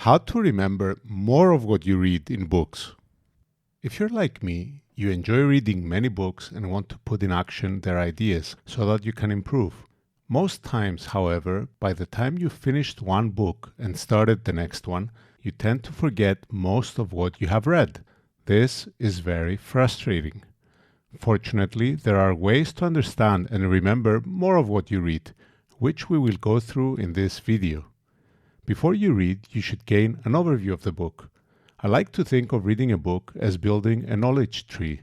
How to remember more of what you read in books. If you're like me, you enjoy reading many books and want to put in action their ideas so that you can improve. Most times, however, by the time you finished one book and started the next one, you tend to forget most of what you have read. This is very frustrating. Fortunately, there are ways to understand and remember more of what you read, which we will go through in this video. Before you read, you should gain an overview of the book. I like to think of reading a book as building a knowledge tree.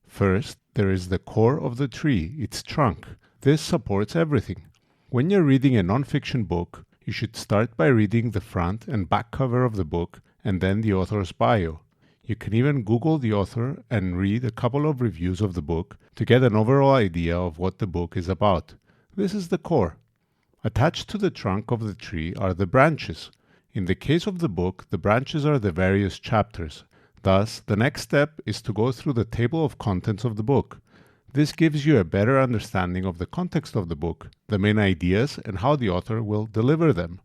First, there is the core of the tree, its trunk. This supports everything. When you're reading a non-fiction book, you should start by reading the front and back cover of the book and then the author's bio. You can even Google the author and read a couple of reviews of the book to get an overall idea of what the book is about. This is the core. Attached to the trunk of the tree are the branches. In the case of the book, the branches are the various chapters. Thus, the next step is to go through the table of contents of the book. This gives you a better understanding of the context of the book, the main ideas, and how the author will deliver them.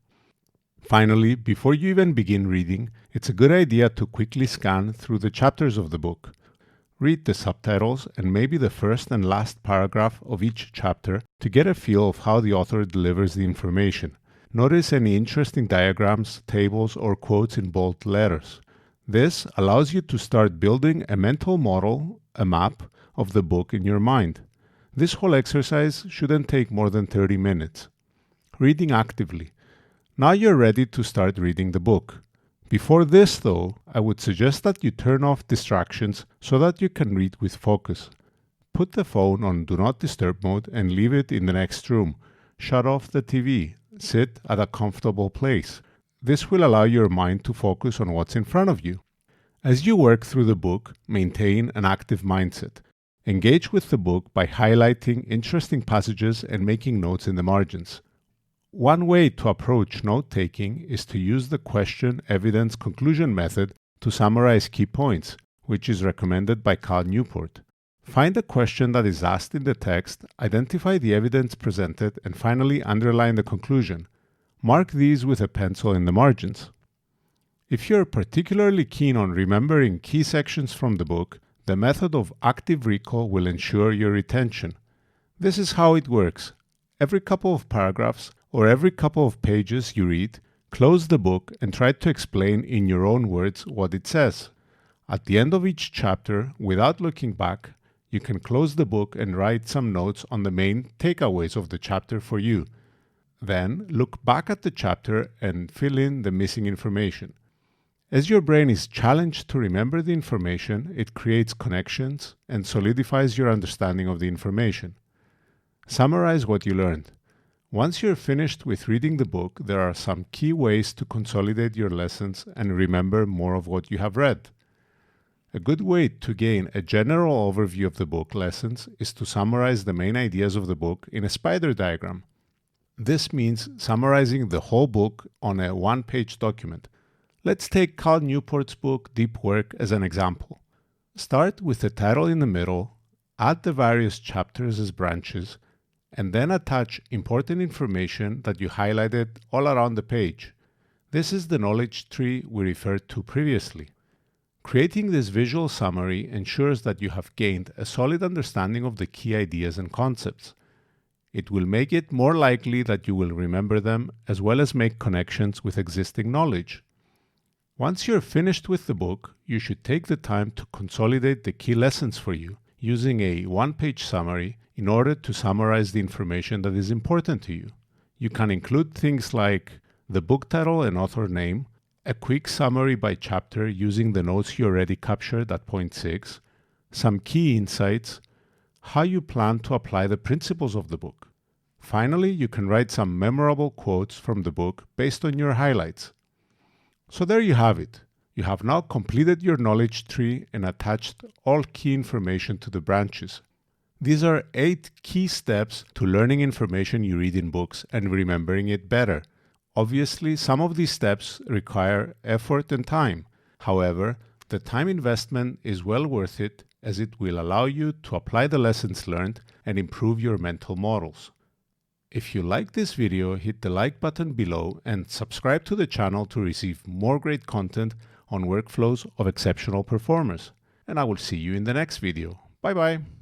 Finally, before you even begin reading, it's a good idea to quickly scan through the chapters of the book. Read the subtitles and maybe the first and last paragraph of each chapter to get a feel of how the author delivers the information. Notice any interesting diagrams, tables, or quotes in bold letters. This allows you to start building a mental model, a map, of the book in your mind. This whole exercise shouldn't take more than 30 minutes. Reading actively. Now you're ready to start reading the book. Before this, though, I would suggest that you turn off distractions so that you can read with focus. Put the phone on Do Not Disturb mode and leave it in the next room. Shut off the TV. Sit at a comfortable place. This will allow your mind to focus on what's in front of you. As you work through the book, maintain an active mindset. Engage with the book by highlighting interesting passages and making notes in the margins. One way to approach note-taking is to use the question, evidence, conclusion method to summarize key points, which is recommended by Cal Newport. Find a question that is asked in the text, identify the evidence presented, and finally underline the conclusion. Mark these with a pencil in the margins. If you're particularly keen on remembering key sections from the book, the method of active recall will ensure your retention. This is how it works. Every couple of paragraphs or every couple of pages you read, close the book and try to explain in your own words what it says. At the end of each chapter, without looking back, you can close the book and write some notes on the main takeaways of the chapter for you. Then, look back at the chapter and fill in the missing information. As your brain is challenged to remember the information, it creates connections and solidifies your understanding of the information. Summarize what you learned. Once you're finished with reading the book, there are some key ways to consolidate your lessons and remember more of what you have read. A good way to gain a general overview of the book lessons is to summarize the main ideas of the book in a spider diagram. This means summarizing the whole book on a one-page document. Let's take Cal Newport's book Deep Work as an example. Start with the title in the middle, add the various chapters as branches, and then attach important information that you highlighted all around the page. This is the knowledge tree we referred to previously. Creating this visual summary ensures that you have gained a solid understanding of the key ideas and concepts. It will make it more likely that you will remember them as well as make connections with existing knowledge. Once you're finished with the book, you should take the time to consolidate the key lessons for you using a one-page summary in order to summarize the information that is important to you. You can include things like the book title and author name, a quick summary by chapter using the notes you already captured at point 6, some key insights, how you plan to apply the principles of the book. Finally, you can write some memorable quotes from the book based on your highlights. So there you have it. You have now completed your knowledge tree and attached all key information to the branches. These are 8 key steps to learning information you read in books and remembering it better. Obviously, some of these steps require effort and time. However, the time investment is well worth it as it will allow you to apply the lessons learned and improve your mental models. If you like this video, hit the like button below and subscribe to the channel to receive more great content on workflows of exceptional performers. And I will see you in the next video. Bye bye.